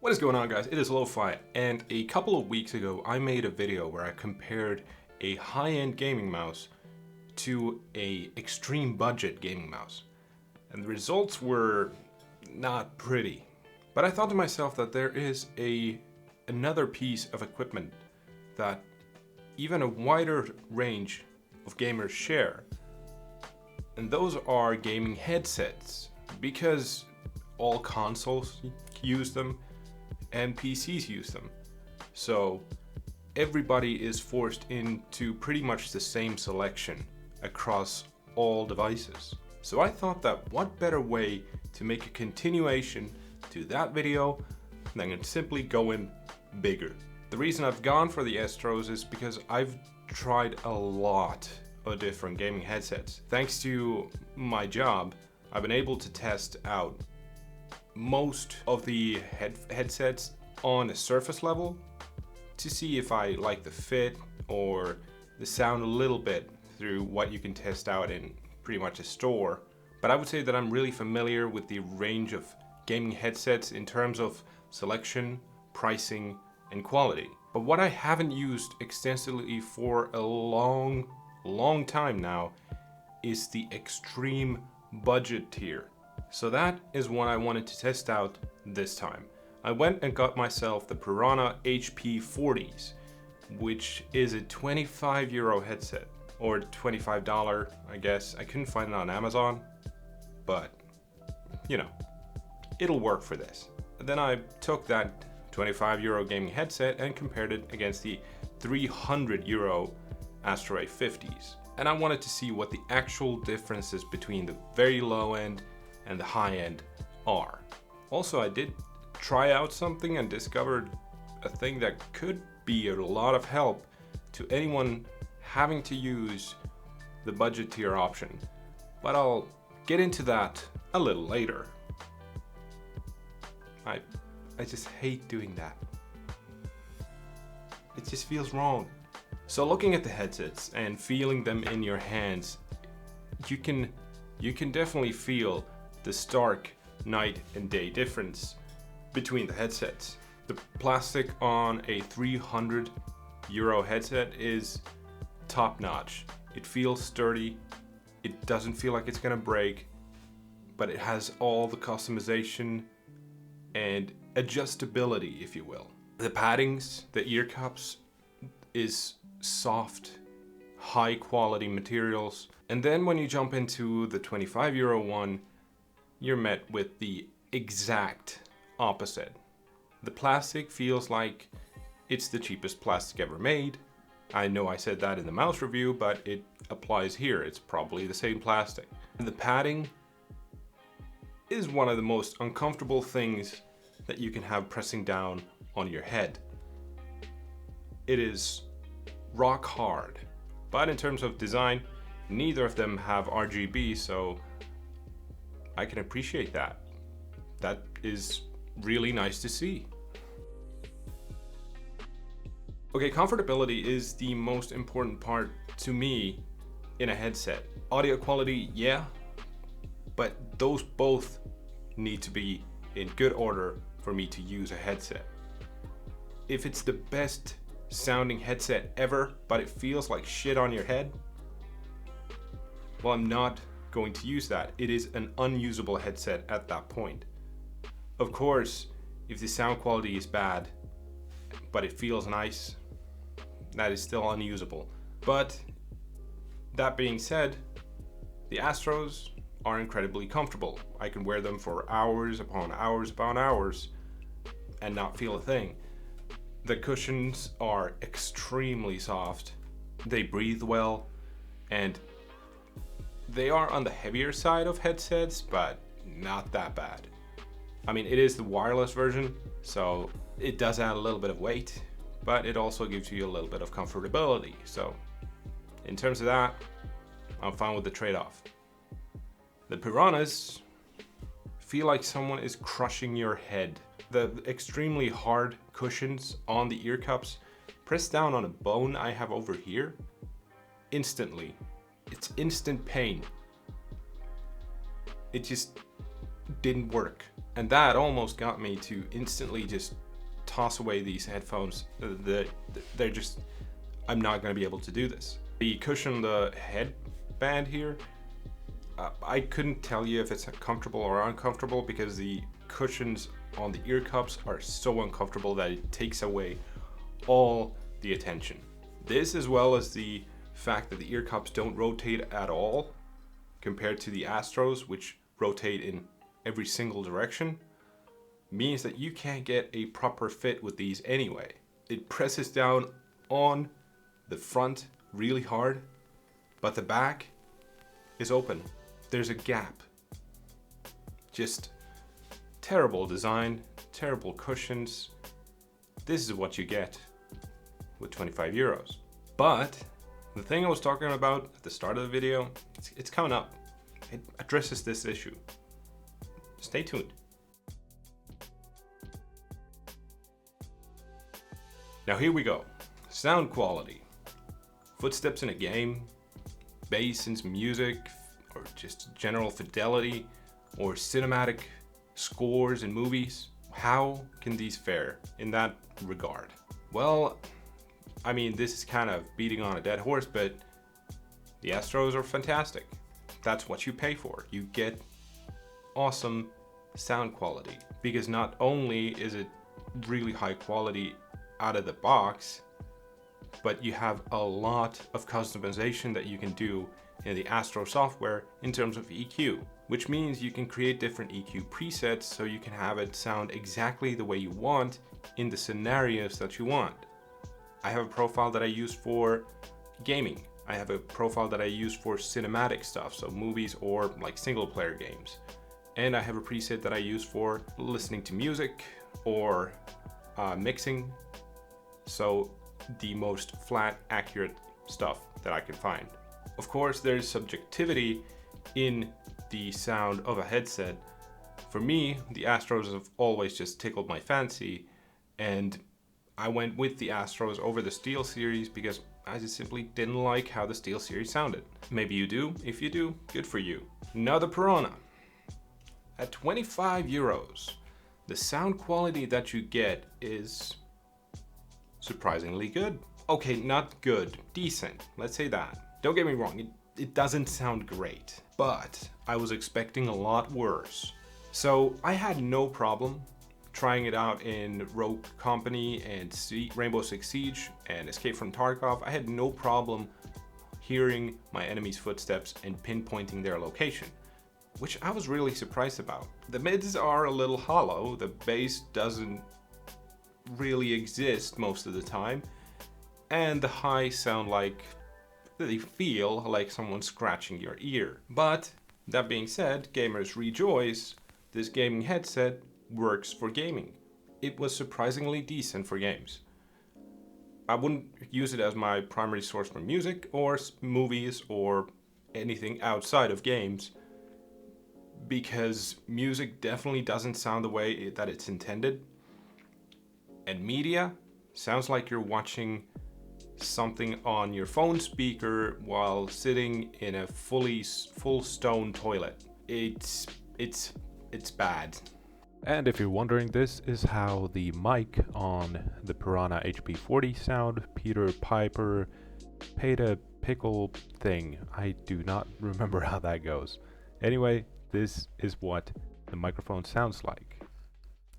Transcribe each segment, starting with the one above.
What is going on, guys? It is lowfigh, and a couple of weeks ago I made a video where I compared a high-end gaming mouse to a extreme budget gaming mouse, and the results were not pretty. But I thought to myself that there is another piece of equipment that even a wider range of gamers share, and those are gaming headsets, because all consoles use them and PCs use them. So everybody is forced into pretty much the same selection across all devices. So I thought that what better way to make a continuation to that video than simply go in bigger. The reason I've gone for the Astros is because I've tried a lot of different gaming headsets. Thanks to my job, I've been able to test out most of the headsets on a surface level to see if I like the fit or the sound a little bit through what you can test out in pretty much a store. But I would say that I'm really familiar with the range of gaming headsets in terms of selection, pricing, and quality. But what I haven't used extensively for a long time now is the extreme budget tier. So that is what I wanted to test out this time. I went and got myself the Piranha HP40s, which is a €25 headset, or $25, I guess. I couldn't find it on Amazon, but you know, it'll work for this. And then I took that €25 gaming headset and compared it against the €300 Astro A50s. And I wanted to see what the actual differences between the very low end and the high end are. Also, I did try out something and discovered a thing that could be a lot of help to anyone having to use the budget tier option, but I'll get into that a little later. I just hate doing that. It just feels wrong. So looking at the headsets and feeling them in your hands, you can definitely feel the stark night and day difference between the headsets. The plastic on a €300 headset is top notch. It feels sturdy. It doesn't feel like it's gonna break, but it has all the customization and adjustability, if you will. The paddings, the ear cups, is soft, high quality materials. And then when you jump into the €25 one, you're met with the exact opposite. The plastic feels like it's the cheapest plastic ever made. I know I said that in the mouse review, but it applies here. It's probably the same plastic. And the padding is one of the most uncomfortable things that you can have pressing down on your head. It is rock hard, but in terms of design, neither of them have RGB, so I can appreciate that. That is really nice to see. Okay, comfortability is the most important part to me in a headset. Audio quality, yeah, but those both need to be in good order for me to use a headset. If it's the best sounding headset ever, but it feels like shit on your head, well, I'm not going to use that. It is an unusable headset at that point. Of course, if the sound quality is bad, but it feels nice, that is still unusable. But that being said, the Astros are incredibly comfortable. I can wear them for hours upon hours upon hours and not feel a thing. The cushions are extremely soft. They breathe well, and they are on the heavier side of headsets, but not that bad. I mean, it is the wireless version, so it does add a little bit of weight, but it also gives you a little bit of comfortability. So in terms of that, I'm fine with the trade-off. The Piranhas feel like someone is crushing your head. The extremely hard cushions on the ear cups press down on a bone I have over here instantly. It's instant pain. It just didn't work. And that almost got me to instantly just toss away these headphones. They're just, I'm not gonna be able to do this. The cushion, the headband here, I couldn't tell you if it's comfortable or uncomfortable because the cushions on the ear cups are so uncomfortable that it takes away all the attention. This, as well as the fact that the ear cups don't rotate at all compared to the Astros, which rotate in every single direction, means that you can't get a proper fit with these anyway. It presses down on the front really hard, but the back is open. There's a gap. Just terrible design, terrible cushions. This is what you get with 25 euros. But the thing I was talking about at the start of the video, it's coming up. It addresses this issue. Stay tuned. Now here we go. Sound quality. Footsteps in a game, bass in some music, or just general fidelity, or cinematic scores in movies. How can these fare in that regard? Well, I mean, this is kind of beating on a dead horse, but the Astros are fantastic. That's what you pay for. You get awesome sound quality, because not only is it really high quality out of the box, but you have a lot of customization that you can do in the Astro software in terms of EQ, which means you can create different EQ presets so you can have it sound exactly the way you want in the scenarios that you want. I have a profile that I use for gaming. I have a profile that I use for cinematic stuff, so movies or like single player games. And I have a preset that I use for listening to music or mixing. So the most flat, accurate stuff that I can find. Of course, there's subjectivity in the sound of a headset. For me, the Astros have always just tickled my fancy, and I went with the Astros over the Steel Series because I just simply didn't like how the Steel Series sounded. Maybe you do. If you do, good for you. Now the Piranha. At 25 euros, the sound quality that you get is surprisingly good. Okay, not good, decent, let's say that. Don't get me wrong, it doesn't sound great, but I was expecting a lot worse. So I had no problem trying it out in Rogue Company and Rainbow Six Siege and Escape from Tarkov. I had no problem hearing my enemy's footsteps and pinpointing their location, which I was really surprised about. The mids are a little hollow, the bass doesn't really exist most of the time, and the highs sound like they feel like someone scratching your ear. But that being said, gamers rejoice, this gaming headset works for gaming. It was surprisingly decent for games. I wouldn't use it as my primary source for music or movies or anything outside of games, because music definitely doesn't sound the way that it's intended. And media sounds like you're watching something on your phone speaker while sitting in a full stone toilet. It's bad. And if you're wondering, this is how the mic on the Piranha HP40 sound. Peter Piper paid a pickle thing. I do not remember how that goes. Anyway, this is what the microphone sounds like.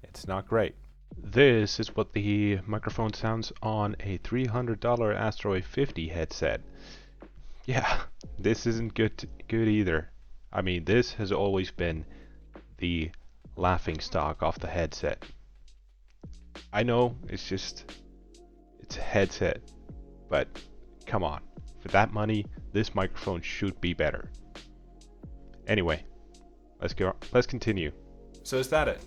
It's not great. This is what the microphone sounds on a $300 Astro 50 headset. Yeah, this isn't good either. I mean, this has always been the laughing stock off the headset. I know it's a headset, but come on, for that money, this microphone should be better. Anyway, let's continue. So is that it?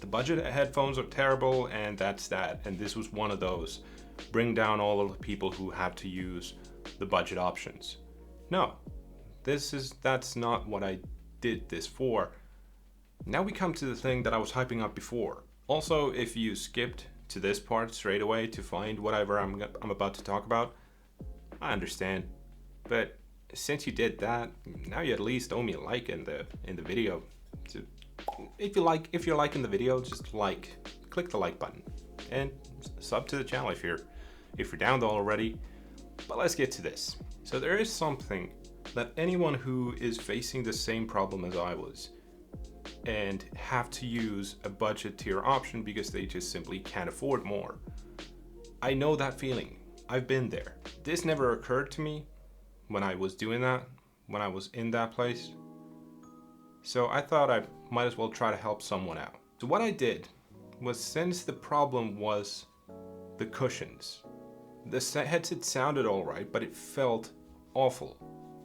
The budget headphones are terrible, and that's that. And this was one of those. Bring down all of the people who have to use the budget options. No, that's not what I did this for. Now we come to the thing that I was hyping up before. Also, if you skipped to this part straight away to find whatever I'm about to talk about, I understand. But since you did that, now you at least owe me a like in the video. if you're liking the video, just click the like button and sub to the channel if you're down though already. But let's get to this. So there is something that anyone who is facing the same problem as I was and have to use a budget tier option because they just simply can't afford more. I know that feeling. I've been there. This never occurred to me when I was doing that, when I was in that place. So I thought I might as well try to help someone out. So what I did was, since the problem was the cushions, the headset sounded alright, but it felt awful.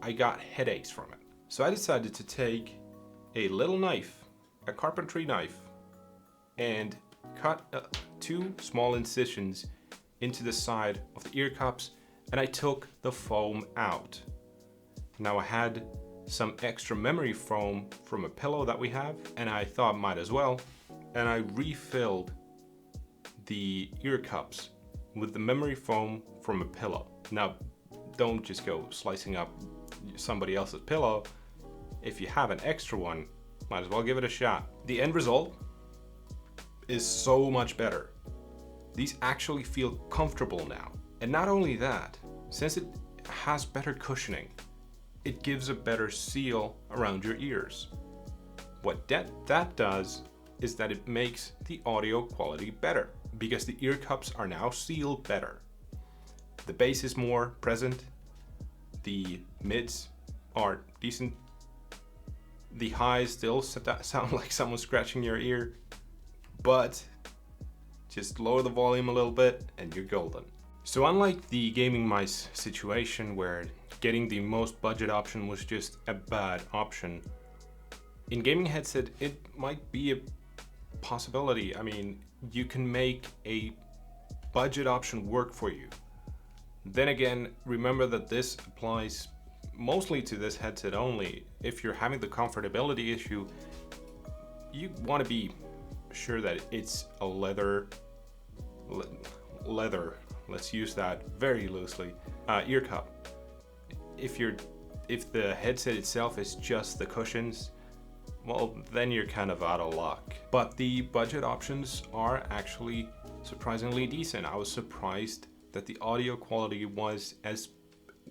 I got headaches from it. So I decided to take a little knife, a carpentry knife, and cut 2 small incisions into the side of the ear cups, and I took the foam out. Now I had some extra memory foam from a pillow that we have, and I thought might as well, and I refilled the ear cups with the memory foam from a pillow. Now, don't just go slicing up somebody else's pillow. If you have an extra one, might as well give it a shot. The end result is so much better. These actually feel comfortable now. And not only that, since it has better cushioning, it gives a better seal around your ears. What that does is that it makes the audio quality better because the ear cups are now sealed better. The bass is more present, the mids are decent, the highs still sound like someone scratching your ear, but just lower the volume a little bit and you're golden. So unlike the gaming mice situation where getting the most budget option was just a bad option, in gaming headset it might be a possibility. I mean, you can make a budget option work for you. Then again, remember that this applies mostly to this headset only. If you're having the comfortability issue, you want to be sure that it's a leather, let's use that very loosely, ear cup. If the headset itself is just the cushions, well, then you're kind of out of luck. But the budget options are actually surprisingly decent. I was surprised that the audio quality was as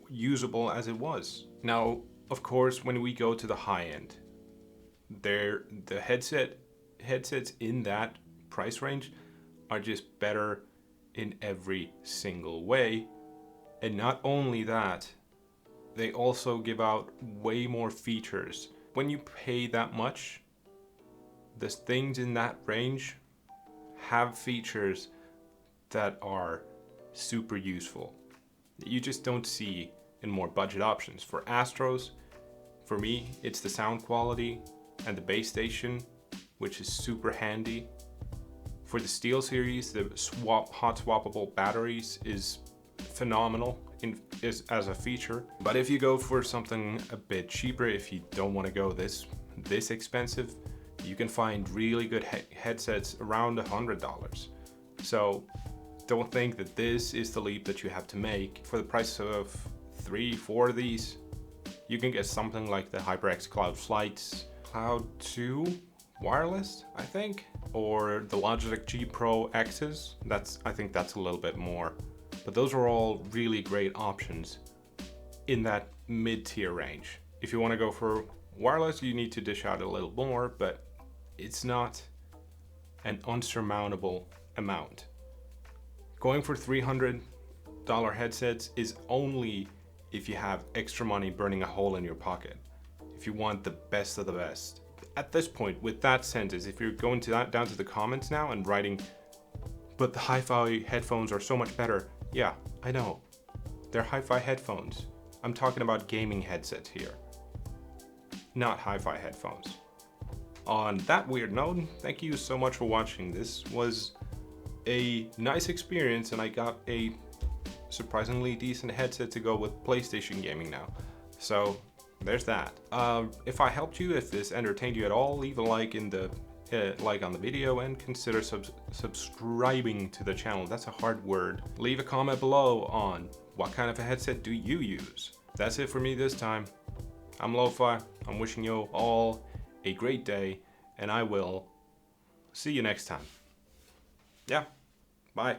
usable as it was. Now, of course, when we go to the high end, the headsets in that price range are just better in every single way. And not only that, they also give out way more features. When you pay that much, the things in that range have features that are super useful that you just don't see in more budget options. For Astros, for me, it's the sound quality and the base station, which is super handy. For the Steel series, the hot swappable batteries is phenomenal as a feature. But if you go for something a bit cheaper, if you don't want to go this expensive, you can find really good headsets around $100. So don't think that this is the leap that you have to make. For the price of 3-4 of these, you can get something like the HyperX Cloud Flights, Cloud 2 wireless, I think, or the Logitech G Pro X's. I think that's a little bit more. But those are all really great options in that mid-tier range. If you want to go for wireless, you need to dish out a little more, but it's not an unsurmountable amount. Going for $300 headsets is only if you have extra money burning a hole in your pocket. If you want the best of the best. At this point, with that sentence, if you're going down to the comments now and writing, but the hi-fi headphones are so much better. Yeah, I know. They're hi-fi headphones. I'm talking about gaming headsets here, not hi-fi headphones. On that weird note, thank you so much for watching. This was a nice experience and I got a surprisingly decent headset to go with PlayStation gaming now. So there's that. If I helped you, if this entertained you at all, leave a like on the video and consider subscribing to the channel. That's a hard word. Leave a comment below on what kind of a headset do you use. That's it for me this time. I'm Lowfigh. I'm wishing you all a great day and I will see you next time. Yeah, bye.